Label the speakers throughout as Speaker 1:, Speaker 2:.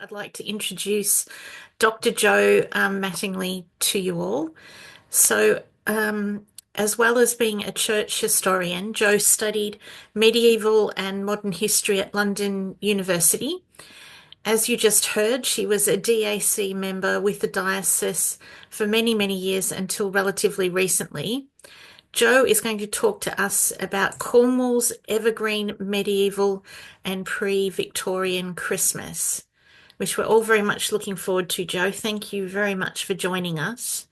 Speaker 1: I'd like to introduce Dr. Jo Mattingly to you all. So, as well as being a church historian, Jo studied medieval and modern history at London University. As you just heard, she was a DAC member with the diocese for many, many years until relatively recently. Jo is going to talk to us about Cornwall's Evergreen medieval and pre-Victorian Christmas, which we're all very much looking forward to. Jo, thank you very much for joining us.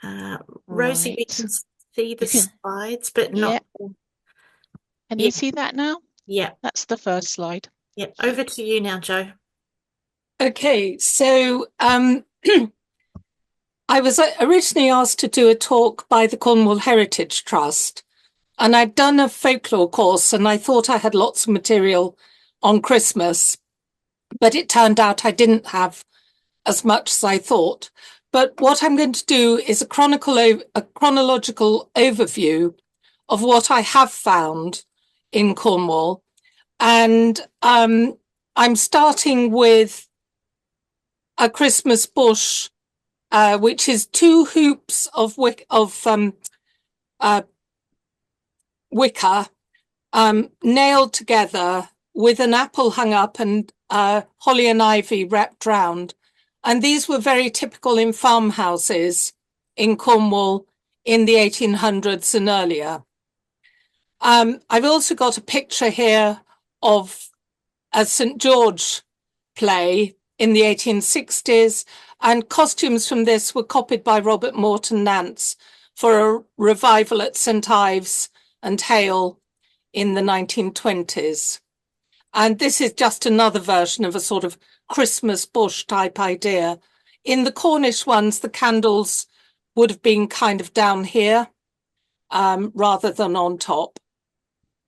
Speaker 1: Uh, Rosie, we
Speaker 2: Right.
Speaker 1: can see the
Speaker 2: You can,
Speaker 1: slides, but
Speaker 2: yeah.
Speaker 1: not.
Speaker 2: Can
Speaker 1: Yeah,
Speaker 2: you see that now?
Speaker 1: yeah,
Speaker 2: That's the first slide.
Speaker 1: yeah. Over to you now, Jo.
Speaker 3: Okay, so I was originally asked to do a talk by the Cornwall Heritage Trust, and I'd done a folklore course, and I thought I had lots of material on Christmas, but it turned out I didn't have as much as I thought. But what I'm going to do is a chronological overview of what I have found in Cornwall, and I'm starting with a Christmas bush, which is two hoops of wicker nailed together with an apple hung up and holly and ivy wrapped round. And these were very typical in farmhouses in Cornwall in the 1800s and earlier. I've also got a picture here of a St. George play in the 1860s, and costumes from this were copied by Robert Morton Nance for a revival at St. Ives and Hale in the 1920s. And this is just another version of a sort of Christmas bush type idea. In the Cornish ones, the candles would have been kind of down here rather than on top.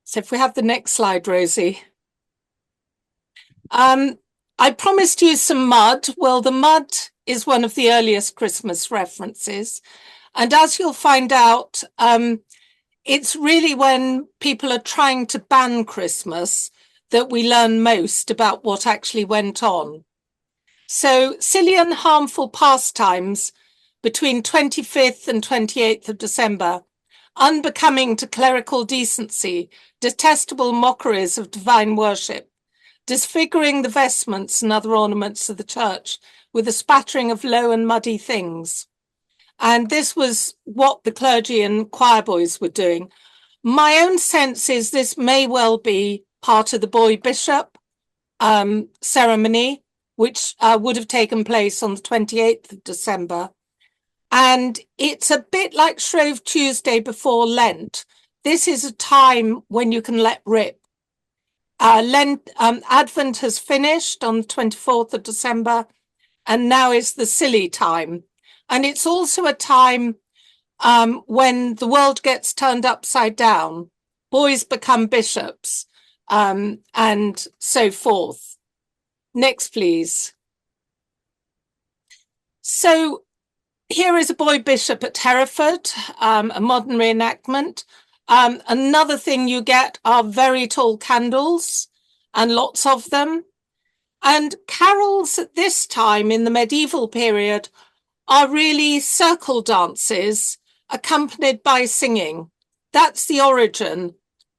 Speaker 3: So if we have the next slide, Rosie. I promised you some mud. Well, the mud is one of the earliest Christmas references. And as you'll find out, it's really when people are trying to ban Christmas that we learn most about what actually went on. So silly and harmful pastimes between 25th and 28th of December, unbecoming to clerical decency, detestable mockeries of divine worship, disfiguring the vestments and other ornaments of the church with a spattering of low and muddy things. And this was what the clergy and choir boys were doing. My own sense is this may well be part of the boy bishop ceremony, which would have taken place on the 28th of December. And it's a bit like Shrove Tuesday before Lent. This is a time when you can let rip. Advent has finished on the 24th of December, and now is the silly time. And it's also a time when the world gets turned upside down, boys become bishops, and so forth. Next, please. So here is a boy bishop at Hereford, a modern reenactment. Another thing you get are very tall candles, and lots of them. And carols at this time in the medieval period are really circle dances accompanied by singing. That's the origin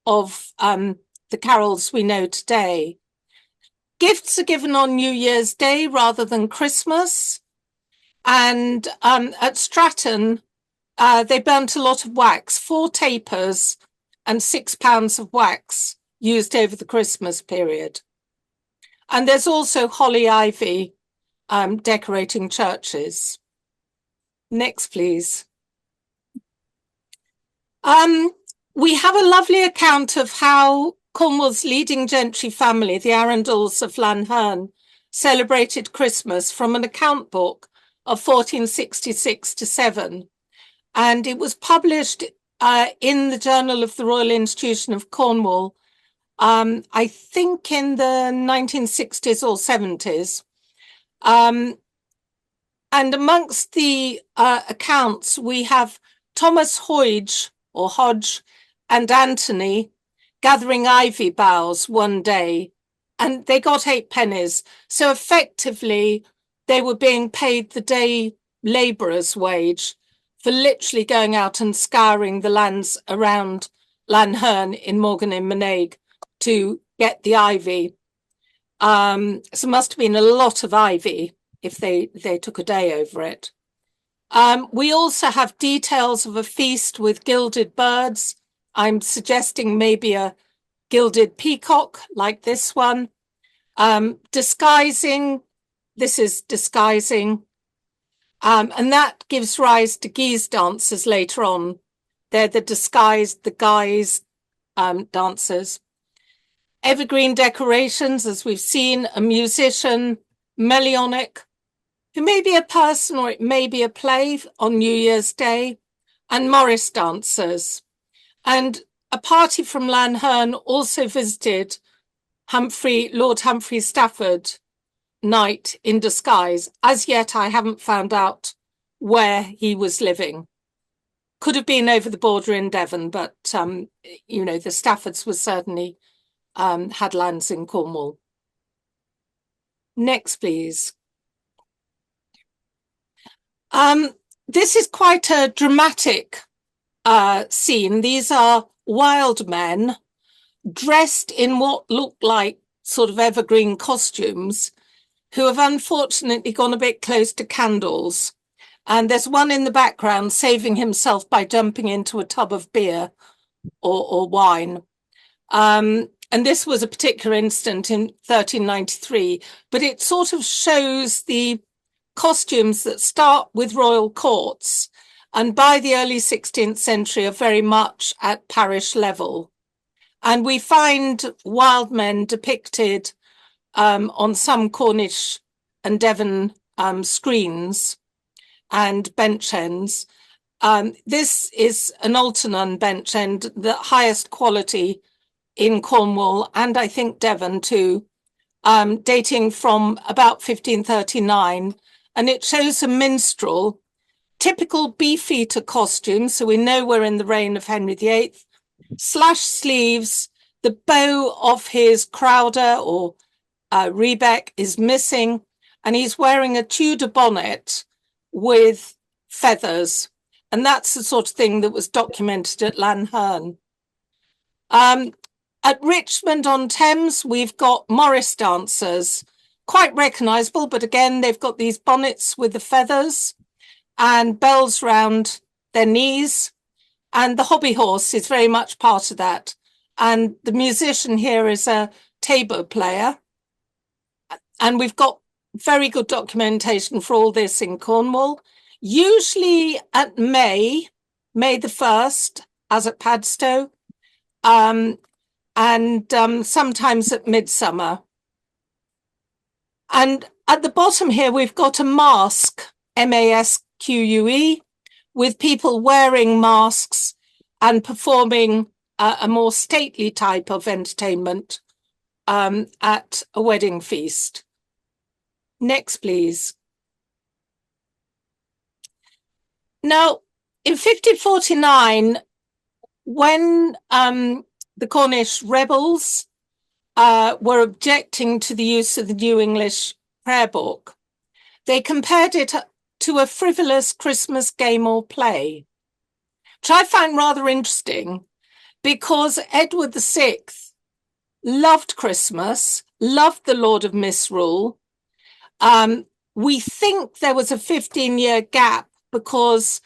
Speaker 3: of the carols we know today. Gifts are given on New Year's Day rather than Christmas. And at Stratton, they burnt a lot of wax, 4 tapers and 6 pounds of wax used over the Christmas period. And there's also holly ivy decorating churches. Next, please. We have a lovely account of how Cornwall's leading gentry family, the Arundels of Lanherne, celebrated Christmas from an account book of 1466 to 7. And it was published in the Journal of the Royal Institution of Cornwall, I think in the 1960s or 70s. And amongst the accounts, we have Thomas Hodge and Anthony gathering ivy boughs one day and they got 8 pennies. So effectively, they were being paid the day labourer's wage for literally going out and scouring the lands around Lanherne in Morgan in Manaig to get the ivy. So it must have been a lot of ivy if they took a day over it. We also have details of a feast with gilded birds. I'm suggesting maybe a gilded peacock like this one. Disguising, this is disguising. And that gives rise to guise dancers later on. They're the disguised, the guise dancers. Evergreen decorations, as we've seen, a musician, Melionic, who may be a person or it may be a play on New Year's Day, and Morris dancers. And a party from Lanherne also visited Lord Humphrey Stafford Knight in disguise. As yet, I haven't found out where he was living. Could have been over the border in Devon, but, you know, the Staffords were certainly had lands in Cornwall. Next, please. This is quite a dramatic scene. These are wild men dressed in what look like sort of evergreen costumes who have unfortunately gone a bit close to candles. And there's one in the background saving himself by jumping into a tub of beer or wine. And this was a particular incident in 1393, but it sort of shows the costumes that start with royal courts and by the early 16th century are very much at parish level. And we find wild men depicted on some Cornish and Devon screens and bench ends. This is an Algernon bench end, the highest quality in Cornwall and I think Devon too, dating from about 1539. And it shows a minstrel, typical beefeater costume, so we know we're in the reign of Henry VIII, slash sleeves, the bow of his crowder or rebec is missing, and he's wearing a Tudor bonnet with feathers. And that's the sort of thing that was documented at Lanherne. At Richmond on Thames, we've got Morris dancers, quite recognisable, but again, they've got these bonnets with the feathers and bells round their knees. And the hobby horse is very much part of that. And the musician here is a tabor player. And we've got very good documentation for all this in Cornwall. Usually at May the 1st, as at Padstow, and sometimes at Midsummer. And at the bottom here, we've got a masque, M-A-S-Q-U-E, with people wearing masks and performing a more stately type of entertainment at a wedding feast. Next, please. Now, in 1549, when the Cornish rebels were objecting to the use of the New English prayer book, they compared it to a frivolous Christmas game or play, which I find rather interesting because Edward VI loved Christmas, loved the Lord of Misrule. We think there was a 15-year gap because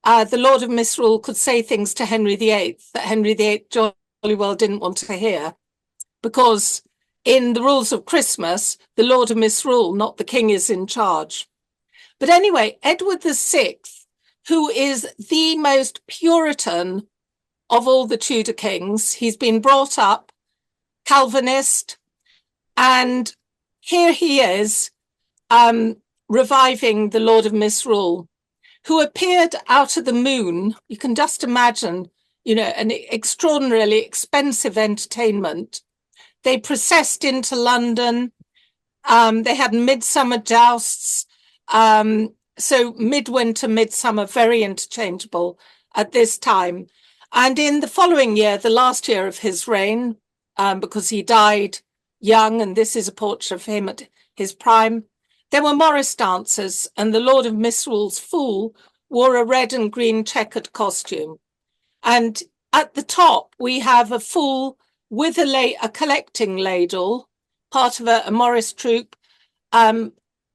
Speaker 3: the Lord of Misrule could say things to Henry VIII that Henry VIII jolly well didn't want to hear, because in the rules of Christmas, the Lord of Misrule, not the king, is in charge. But anyway, Edward VI, who is the most Puritan of all the Tudor kings, he's been brought up Calvinist, and here he is reviving the Lord of Misrule, who appeared out of the moon. You can just imagine, you know, an extraordinarily expensive entertainment. They processed into London. They had midsummer jousts. So midwinter, midsummer, very interchangeable at this time. And in the following year, the last year of his reign, because he died young, and this is a portrait of him at his prime. There were Morris dancers, and the Lord of Misrul's fool wore a red and green checkered costume. And at the top, we have a fool with a collecting ladle, part of a Morris troupe,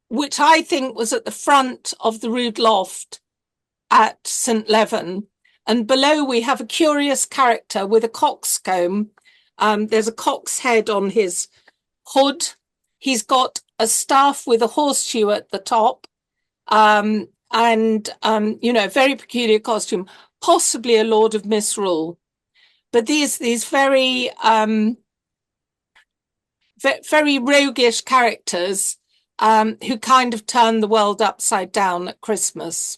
Speaker 3: which I think was at the front of the rood loft at St. Leven. And below we have a curious character with a coxcomb. There's a cock's head on his hood. He's got a staff with a horseshoe at the top. You know, very peculiar costume, possibly a Lord of Misrule. But these very, very roguish characters who kind of turn the world upside down at Christmas.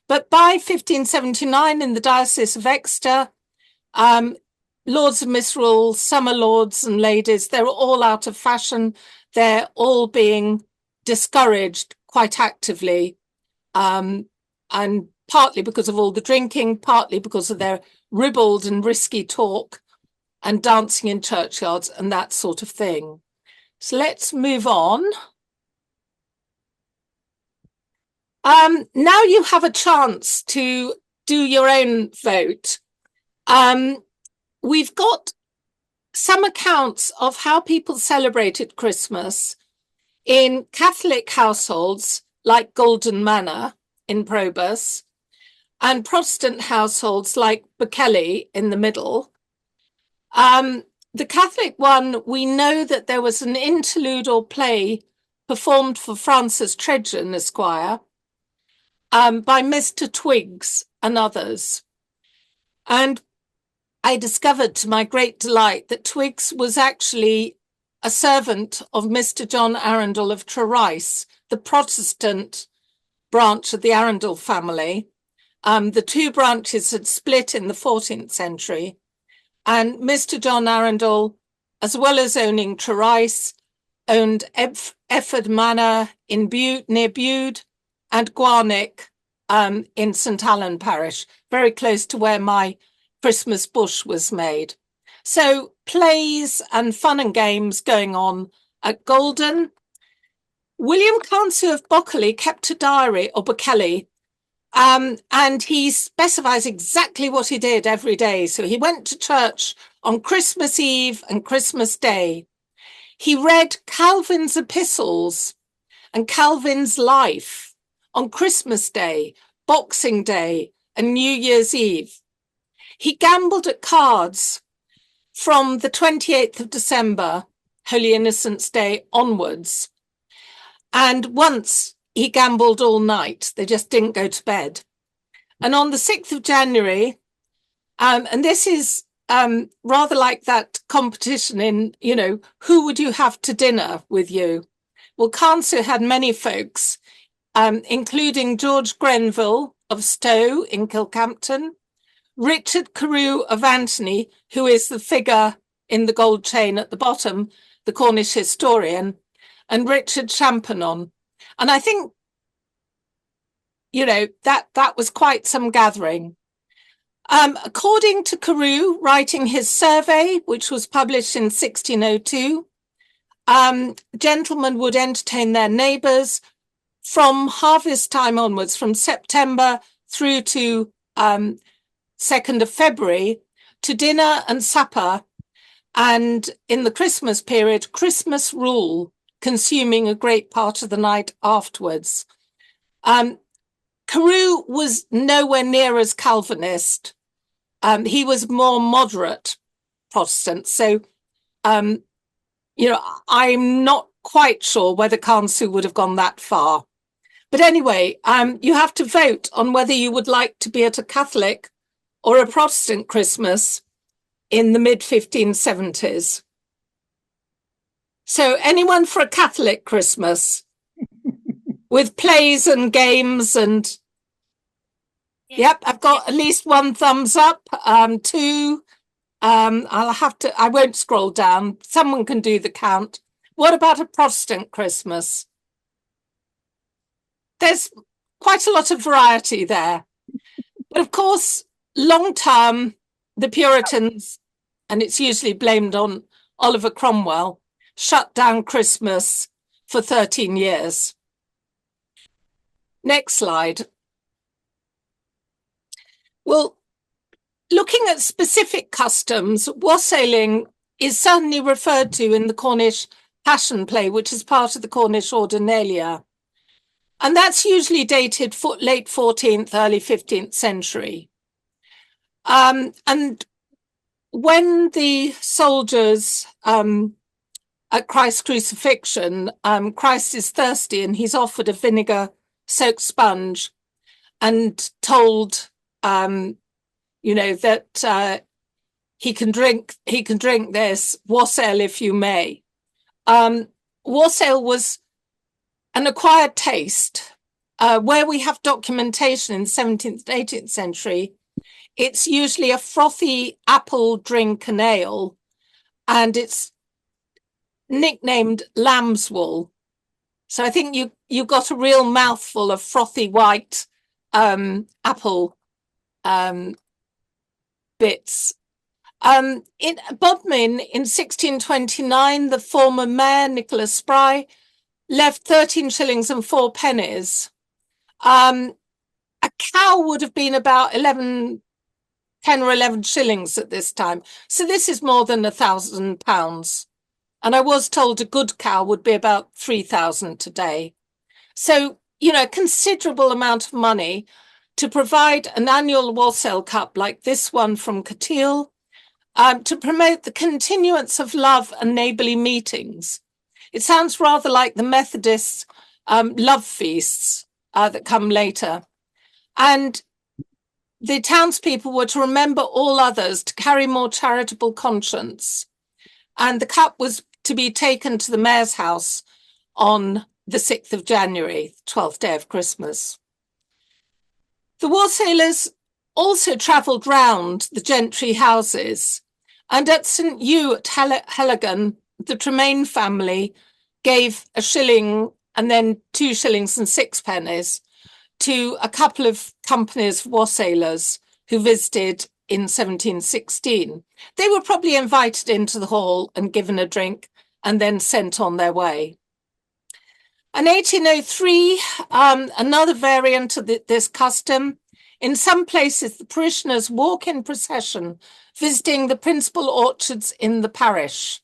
Speaker 3: But by 1579 in the Diocese of Exeter, Lords of Misrule, summer lords and ladies, they're all out of fashion. They're all being discouraged quite actively, and partly because of all the drinking, partly because of their ribald and risky talk and dancing in churchyards and that sort of thing. So let's move on. Now you have a chance to do your own vote. We've got some accounts of how people celebrated Christmas in Catholic households like Golden Manor in Probus and Protestant households like Berkeley in the middle. The Catholic one, we know that there was an interlude or play performed for Francis Tredgen, Esquire, by Mr. Twiggs and others. And I discovered to my great delight that Twiggs was actually a servant of Mr. John Arundel of Trerice, the Protestant branch of the Arundel family. The two branches had split in the 14th century. And Mr. John Arundel, as well as owning Trerice, owned Efford Manor in Bude, near Bude, and Guarnick in St. Allan parish, very close to where my Christmas bush was made. So plays and fun and games going on at Golden. William Carnsue of Bockley kept a diary, or Berkeley, and he specifies exactly what he did every day. So he went to church on Christmas Eve and Christmas Day. He read Calvin's epistles and Calvin's life on Christmas Day, Boxing Day, and New Year's Eve. He gambled at cards from the 28th of December, Holy Innocents' Day onwards. And once he gambled all night. They just didn't go to bed. And on the 6th of January, and this is rather like that competition in, you know, who would you have to dinner with you? Well, Carnsue had many folks, including George Grenville of Stowe in Kilcampton, Richard Carew of Anthony, who is the figure in the gold chain at the bottom, the Cornish historian, and Richard Champanon. And I think, you know, that was quite some gathering. According to Carew, writing his survey, which was published in 1602, gentlemen would entertain their neighbours from harvest time onwards, from September through to 2nd of February, to dinner and supper, and in the Christmas period, Christmas rule, consuming a great part of the night afterwards. Carew was nowhere near as Calvinist. He was more moderate Protestant. So, you know, I'm not quite sure whether Carnsue would have gone that far. But anyway, you have to vote on whether you would like to be at a Catholic or a Protestant Christmas in the mid-1570s. So anyone for a Catholic Christmas with plays and games and... Yep, I've got at least one thumbs up, two. I won't scroll down. Someone can do the count. What about a Protestant Christmas? There's quite a lot of variety there. But of course, long term, the Puritans, and it's usually blamed on Oliver Cromwell, shut down Christmas for 13 years. Next slide. Well, looking at specific customs, wassailing is certainly referred to in the Cornish Passion Play, which is part of the Cornish Ordinalia. And that's usually dated for late 14th, early 15th century. And when the soldiers at Christ's crucifixion, Christ is thirsty and he's offered a vinegar-soaked sponge and told, that he can drink this, wassail if you may. Wassail was an acquired taste. Where we have documentation in the 17th and 18th century, it's usually a frothy apple drink and ale, and it's nicknamed lamb's wool. So I think you got a real mouthful of frothy white apple bits. In Bodmin in 1629, the former mayor, Nicholas Spry, left 13 shillings and 4 pennies. A cow would have been about 10 or 11 shillings at this time. So this is more than £1,000. And I was told a good cow would be about 3,000 today. So, a considerable amount of money to provide an annual wassail cup like this one from Cateel, to promote the continuance of love and neighbourly meetings. It sounds rather like the Methodist love feasts that come later. And the townspeople were to remember all others, to carry more charitable conscience. And the cup was to be taken to the mayor's house on the 6th of January, 12th day of Christmas. The wassailers also travelled round the gentry houses, and at St. Hugh at Helligan, the Tremaine family gave a shilling and then 2 shillings and 6 pennies to a couple of companies of wassailers who visited in 1716. They were probably invited into the hall and given a drink and then sent on their way. In 1803, another variant of this custom. In some places, the parishioners walk in procession, visiting the principal orchards in the parish,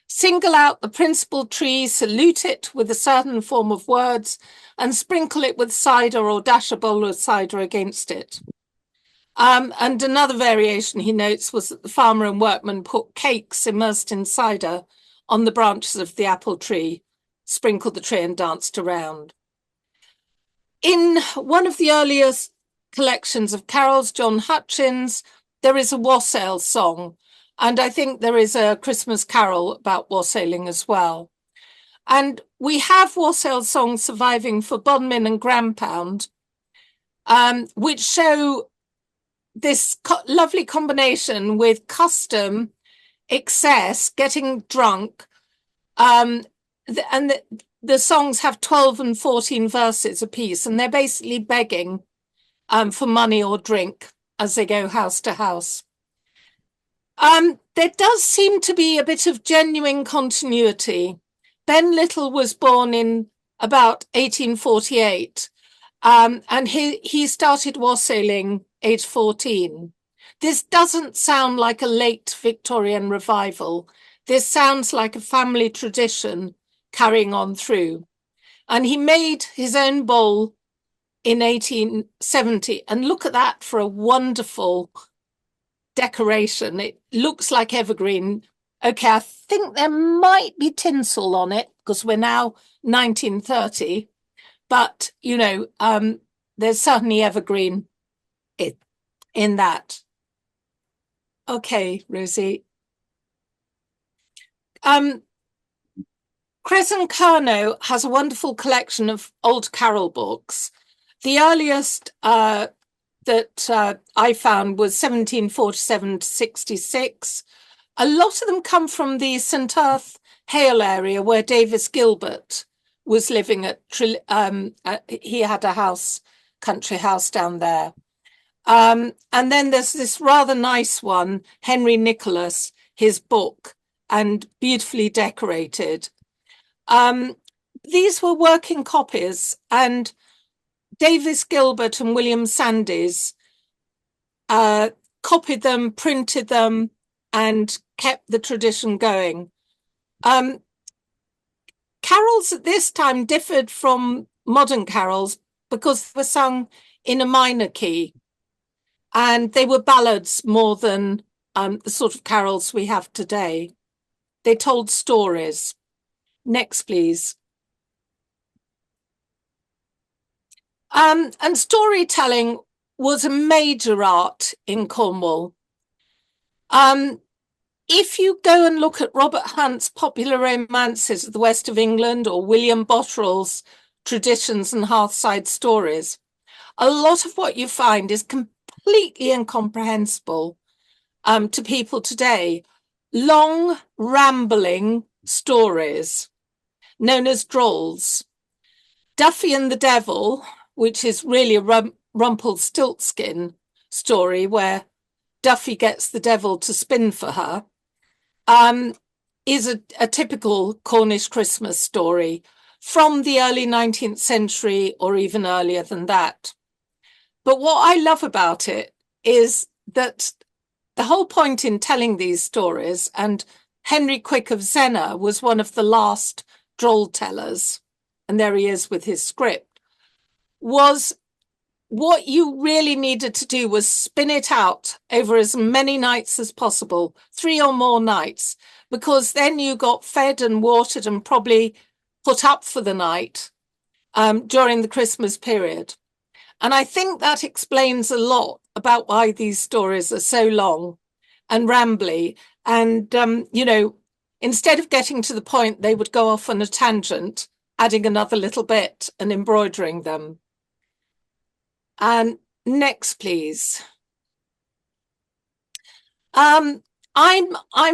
Speaker 3: single out the principal tree, salute it with a certain form of words, and sprinkle it with cider or dash a bowl of cider against it. And another variation he notes was that the farmer and workman put cakes immersed in cider on the branches of the apple tree, sprinkled the tree and danced around. In one of the earliest collections of carols, John Hutchins, there is a wassail song, and I think there is a Christmas carol about wassailing as well. And we have wassail songs surviving for Bodmin and Grandpound, which show this lovely combination with custom, excess, getting drunk, and the songs have 12 and 14 verses apiece, and they're basically begging for money or drink as they go house to house. There does seem to be a bit of genuine continuity. Ben Little was born in about 1848, and he started wassailing age 14. This doesn't sound like a late Victorian revival. This sounds like a family tradition carrying on through. And he made his own bowl in 1870. And look at that for a wonderful decoration. It looks like evergreen. Okay, I think there might be tinsel on it because we're now 1930. But, there's certainly evergreen in that. Okay, Rosie. Crescent Carno has a wonderful collection of old carol books. The earliest that I found was 1747 to 66. A lot of them come from the St. Earth Hale area where Davis Gilbert was living at. He had a country house down there. And then there's this rather nice one, Henry Nicholas, his book, and beautifully decorated. These were working copies, and Davis Gilbert and William Sandys copied them, printed them, and kept the tradition going. Carols at this time differed from modern carols because they were sung in a minor key, and they were ballads more than the sort of carols we have today. They told stories. Next, please. And storytelling was a major art in Cornwall. If you go and look at Robert Hunt's Popular Romances of the West of England or William Botterill's Traditions and Hearthside Stories, a lot of what you find is completely incomprehensible to people today. Long, rambling stories known as drolls. Duffy and the Devil, which is really a Rumpelstiltskin story where Duffy gets the devil to spin for her, is a typical Cornish Christmas story from the early 19th century or even earlier than that. But what I love about it is that the whole point in telling these stories, and Henry Quick of Zena was one of the last droll tellers, and there he is with his script, was what you really needed to do was spin it out over as many nights as possible, 3 or more nights, because then you got fed and watered and probably put up for the night during the Christmas period. And I think that explains a lot about why these stories are so long and rambly. And, you know, instead of getting to the point, they would go off on a tangent, adding another little bit and embroidering them. And next, please. I'm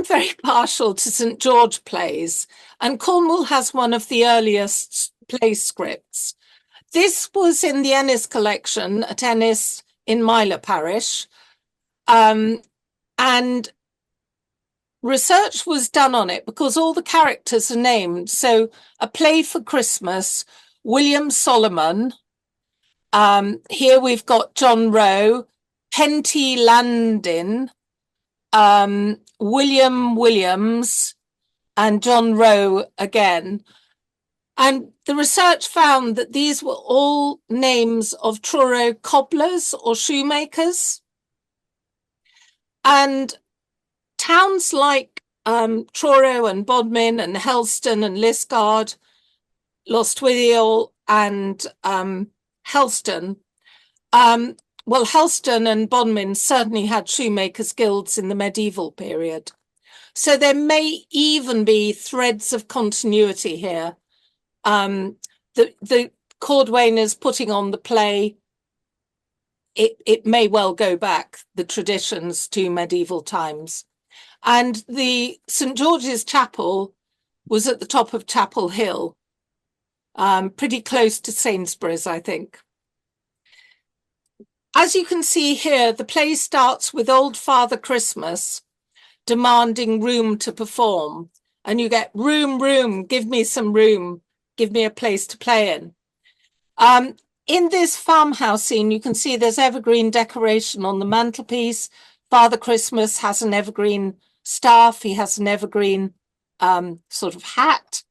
Speaker 3: very partial to St. George plays, and Cornwall has one of the earliest play scripts. This was in the Ennis collection at Ennis in Myler Parish, and research was done on it because all the characters are named. So A Play for Christmas, William Solomon. Here we've got John Rowe, Penty Landin, William Williams, and John Rowe again. And the research found that these were all names of Truro cobblers or shoemakers. And towns like Truro and Bodmin and Helston and Liskeard, Lostwithiel and Helston. Well, Helston and Bodmin certainly had shoemakers' guilds in the medieval period. So there may even be threads of continuity here. The cordwainers putting on the play, it may well go back, the traditions, to medieval times. And the St. George's Chapel was at the top of Chapel Hill, pretty close to Sainsbury's, I think. As you can see here, the play starts with Old Father Christmas demanding room to perform. And you get room, room, give me some room, give me a place to play in. In this farmhouse scene, you can see there's evergreen decoration on the mantelpiece. Father Christmas has an evergreen staff. He has an evergreen sort of hat.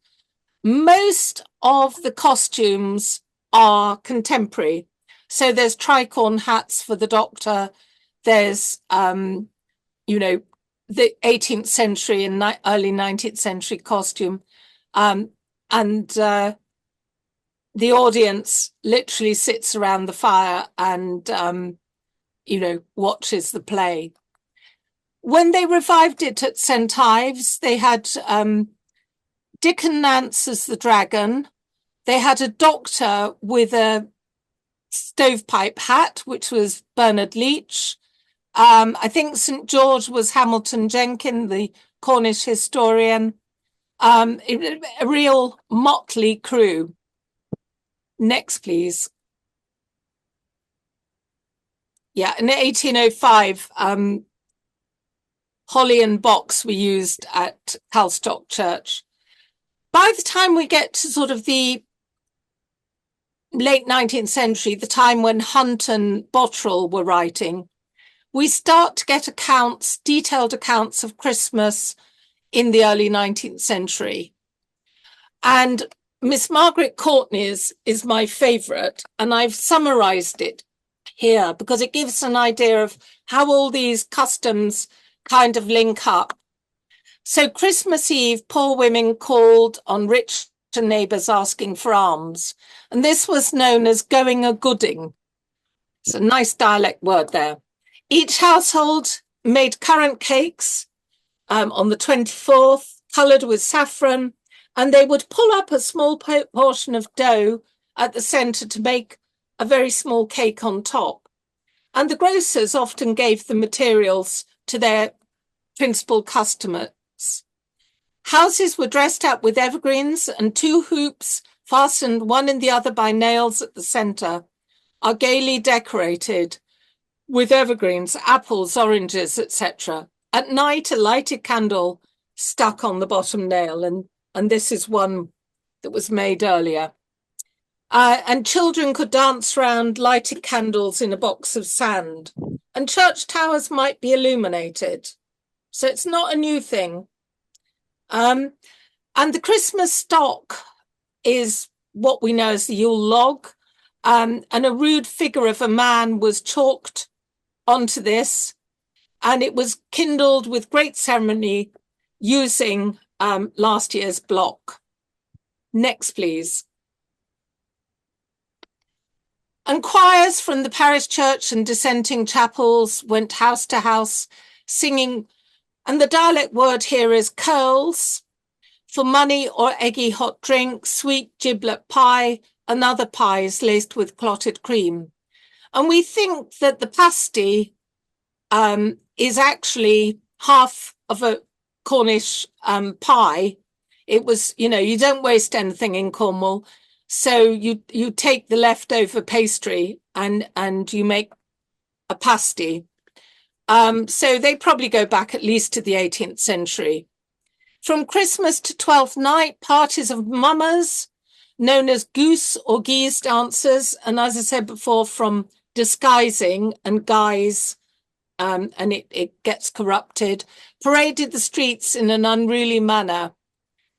Speaker 3: Most of the costumes are contemporary. So there's tricorn hats for the doctor. There's, you know, the 18th century and early 19th century costume. And the audience literally sits around the fire and, you know, watches the play. When they revived it at St. Ives, they had Dickon Nance as the dragon. They had a doctor with a stovepipe hat, which was Bernard Leach. I think St. George was Hamilton Jenkin, the Cornish historian. A real motley crew. Next, please. Yeah, in 1805, holly and box were used at Calstock Church. By the time we get to sort of the late 19th century, the time when Hunt and Bottrell were writing, we start to get accounts, detailed accounts of Christmas in the early 19th century. And Miss Margaret Courtney's is my favourite, and I've summarised it here because it gives an idea of how all these customs kind of link up. So Christmas Eve, poor women called on rich neighbours asking for alms, and this was known as going a gooding. It's a nice dialect word there. Each household made currant cakes on the 24th, coloured with saffron, and they would pull up a small portion of dough at the centre to make a very small cake on top. And the grocers often gave the materials to their principal customers. Houses were dressed up with evergreens, and 2 hoops, fastened one in the other by nails at the centre, are gaily decorated with evergreens, apples, oranges, etc. At night, a lighted candle stuck on the bottom nail, and this is one that was made earlier. And children could dance round lighted candles in a box of sand, and church towers might be illuminated. So it's not a new thing. And the Christmas stock is what we know as the Yule log, and a rude figure of a man was chalked onto this, and it was kindled with great ceremony using last year's block. Next, please. And choirs from the parish church and dissenting chapels went house to house singing, and the dialect word here is curls, for money or eggy hot drink, sweet giblet pie, and other pies laced with clotted cream. And we think that the pasty is actually half of a Cornish pie. It was, you don't waste anything in Cornwall. So you take the leftover pastry and you make a pasty. So they probably go back at least to the 18th century. From Christmas to Twelfth Night, parties of mummers, known as goose or geese dancers, and as I said before, from disguising and guise, and it gets corrupted, paraded the streets in an unruly manner,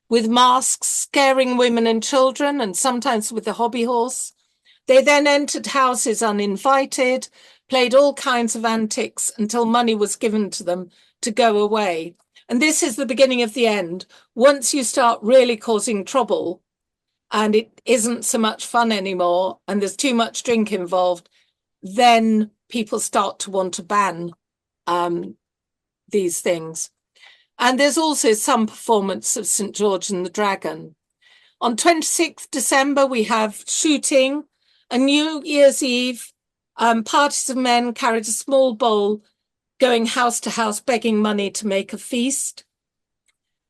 Speaker 3: with masks, scaring women and children, and sometimes with a hobby horse. They then entered houses uninvited, played all kinds of antics until money was given to them to go away. And this is the beginning of the end. Once you start really causing trouble and it isn't so much fun anymore and there's too much drink involved, then people start to want to ban these things. And there's also some performance of St. George and the Dragon. On 26th December, we have shooting. And New Year's Eve, parties of men carried a small bowl going house to house begging money to make a feast.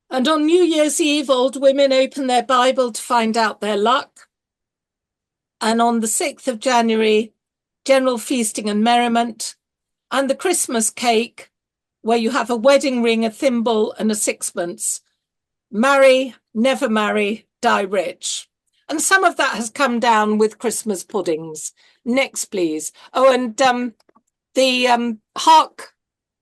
Speaker 3: And on New Year's Eve, old women open their Bible to find out their luck. And on the 6th of January, general feasting and merriment. And the Christmas cake, where you have a wedding ring, a thimble, and a sixpence. Marry, never marry, die rich. And some of that has come down with Christmas puddings. Next, please. Oh, and the Hark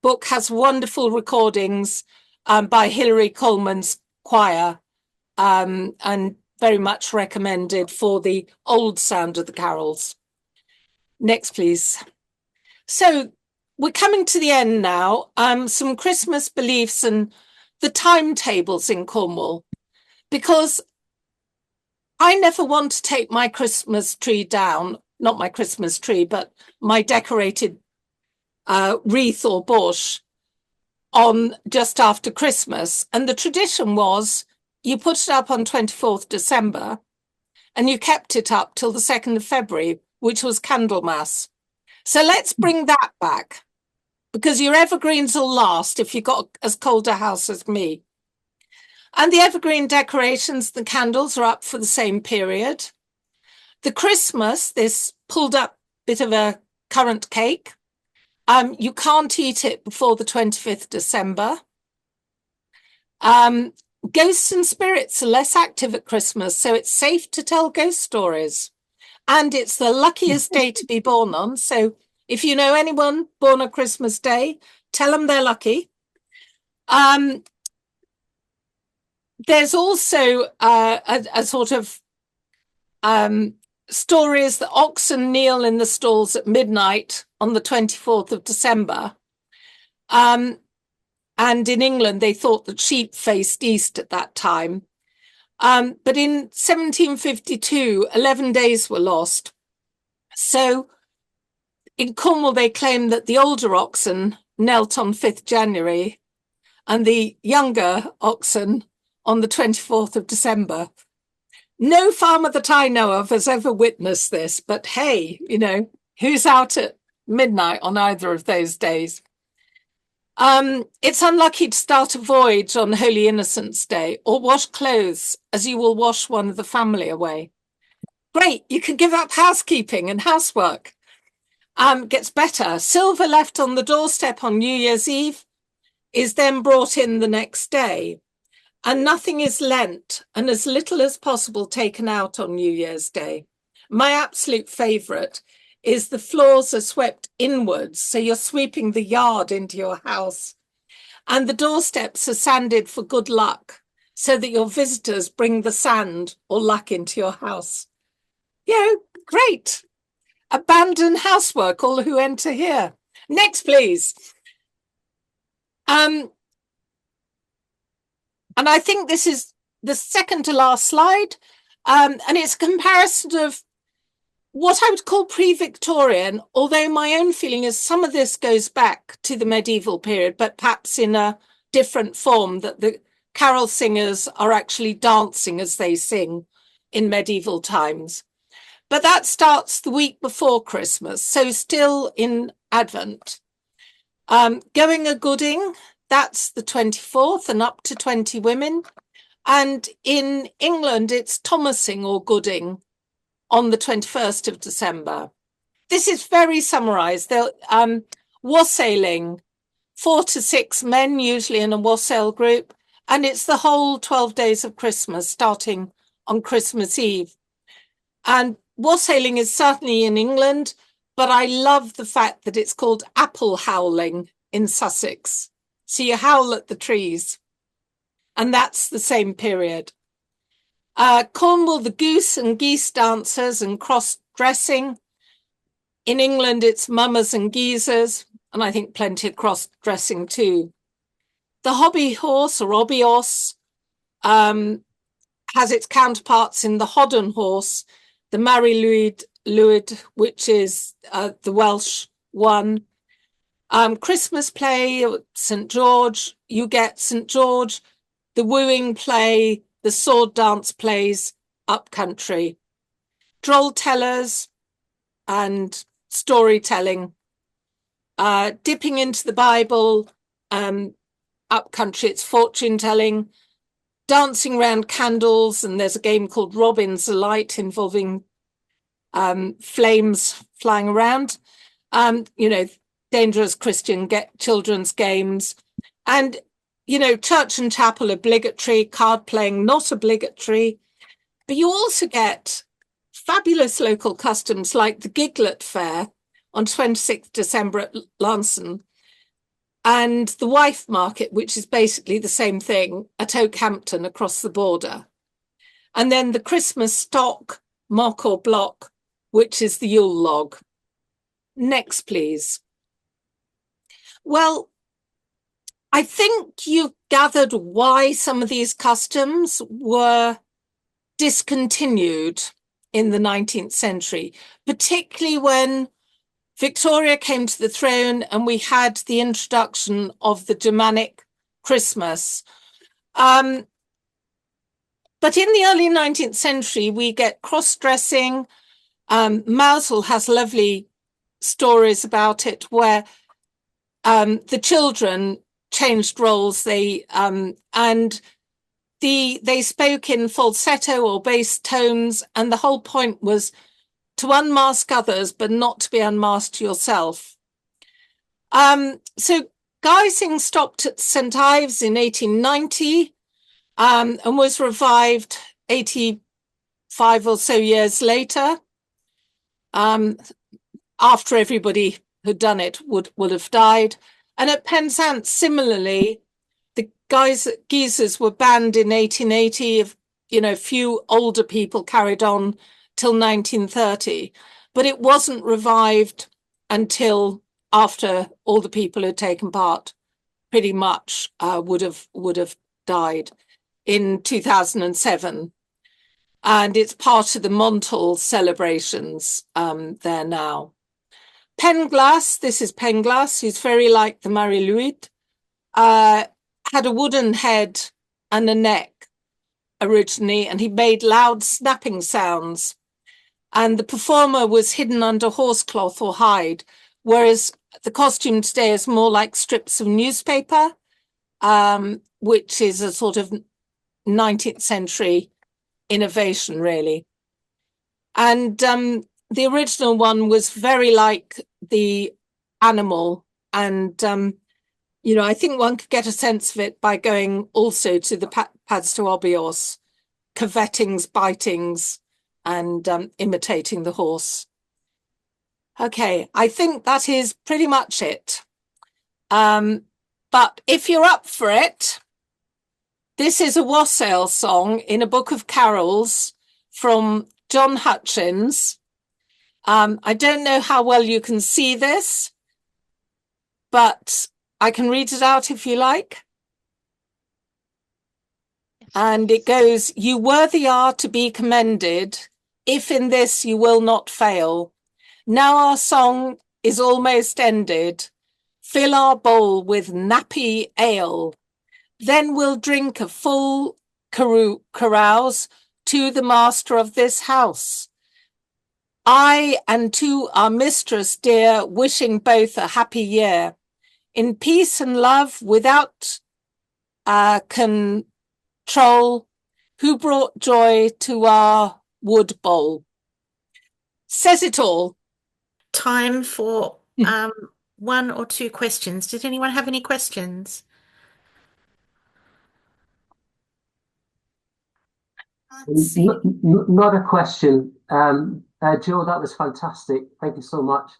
Speaker 3: book has wonderful recordings by Hilary Coleman's choir, and very much recommended for the old sound of the carols. Next, please. So we're coming to the end now. Some Christmas beliefs and the timetables in Cornwall, because I never want to take my Christmas tree down, not my Christmas tree, but my decorated wreath or bush on just after Christmas. And the tradition was you put it up on 24th December and you kept it up till the 2nd of February, which was Candlemas. So let's bring that back, because your evergreens will last if you've got as cold a house as me. And the evergreen decorations, the candles are up for the same period. The Christmas, this pulled up bit of a currant cake, You can't eat it before the 25th December. Ghosts and spirits are less active at Christmas, so it's safe to tell ghost stories. And it's the luckiest day to be born on. So if you know anyone born on Christmas Day, tell them they're lucky. There's also a sort of stories that oxen kneel in the stalls at midnight on the 24th of December. And in England, they thought that sheep faced east at that time. But in 1752, 11 days were lost. So in Cornwall, they claimed that the older oxen knelt on 5th January and the younger oxen on the 24th of December. No farmer that I know of has ever witnessed this, but hey, you know, who's out at midnight on either of those days? It's unlucky to start a voyage on Holy Innocents' Day or wash clothes, as you will wash one of the family away. Great, you can give up housekeeping and housework. Gets better. Silver left on the doorstep on New Year's Eve is then brought in the next day, and nothing is lent and as little as possible taken out on New Year's Day. My absolute favourite is the floors are swept inwards, so you're sweeping the yard into your house, and the doorsteps are sanded for good luck, so that your visitors bring the sand or luck into your house. You know, great. Abandon housework, all who enter here. Next, please. And I think this is the second to last slide. And it's a comparison of what I would call pre-Victorian, although my own feeling is some of this goes back to the medieval period, but perhaps in a different form, that the carol singers are actually dancing as they sing in medieval times. But that starts the week before Christmas, so still in Advent. Going a gooding, that's the 24th and up to 20 women. And in England, it's Thomasing or gooding on the 21st of December. This is very summarised. Wassailing, 4 to 6 men, usually in a wassail group. And it's the whole 12 days of Christmas, starting on Christmas Eve. And wassailing is certainly in England, but I love the fact that it's called apple howling in Sussex. So you howl at the trees. And that's the same period. Cornwall, the goose and geese dancers and cross-dressing. In England, it's mummers and geezers, and I think plenty of cross-dressing too. The hobby horse or obios has its counterparts in the hodden horse, the Mari Lwyd, which is the Welsh one. Christmas play, St. George, you get St. George, the wooing play, the sword dance plays, up country. Droll tellers and storytelling. Dipping into the Bible, up country, it's fortune telling. Dancing around candles, and there's a game called Robin's Light involving flames flying around. You know, dangerous Christian children's games. And, you know, church and chapel obligatory, card playing not obligatory. But you also get fabulous local customs like the Giglet Fair on 26th December at Lanston, and the Wife Market, which is basically the same thing at Oakhampton across the border. And then the Christmas stock, mock or block, which is the Yule log. Next, please. Well, I think you've gathered why some of these customs were discontinued in the 19th century, particularly when Victoria came to the throne and we had the introduction of the Germanic Christmas. But in the early 19th century, we get cross-dressing. Mousel has lovely stories about it where the children changed roles. They spoke in falsetto or bass tones, and the whole point was to unmask others, but not to be unmasked yourself. So Guising stopped at St Ives in 1890 and was revived 85 or so years later, after everybody who'd done it would have died. And at Penzance, similarly, the geysers were banned in 1880. Few older people carried on till 1930, but it wasn't revived until after all the people who'd taken part pretty much would have died in 2007. And it's part of the Montal celebrations there now. Penglas, this is Penglas, who's very like the Marie-Louise, had a wooden head and a neck originally, and he made loud snapping sounds. And the performer was hidden under horsecloth or hide, whereas the costume today is more like strips of newspaper, which is a sort of 19th century innovation, really. And the original one was very like the animal. And, I think one could get a sense of it by going also to the Pads to Obios, curvettings, bitings, and imitating the horse. Okay, I think that is pretty much it. But if you're up for it, this is a wassail song in a book of carols from John Hutchins. I don't know how well you can see this, but I can read it out if you like. And it goes, "You worthy are to be commended, if in this you will not fail. Now our song is almost ended. Fill our bowl with nappy ale. Then we'll drink a full carouse to the master of this house. I and to our mistress dear, wishing both a happy year, in peace and love, without control, who brought joy to our wood bowl." Says it all.
Speaker 1: Time for one or two questions. Did anyone have any questions?
Speaker 4: Not a question. Jo, that was fantastic. Thank you so much.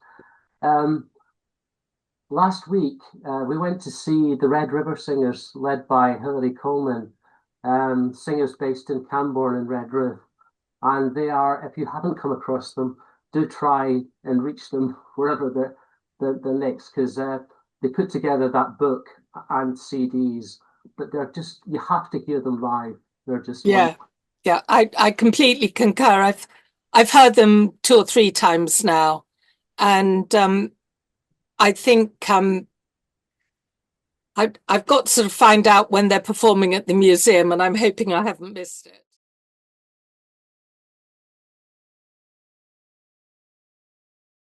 Speaker 4: Last week, we went to see the Red River Singers, led by Hilary Coleman, singers based in Camborne and Red Roof. And they are, if you haven't come across them, do try and reach them wherever they're next, because they put together that book and CDs, but they're just, you have to hear them live. They're just wonderful.
Speaker 3: Yeah, I completely concur. I've heard them 2 or 3 times now, and I think I've got to sort of find out when they're performing at the museum, and I'm hoping I haven't missed it.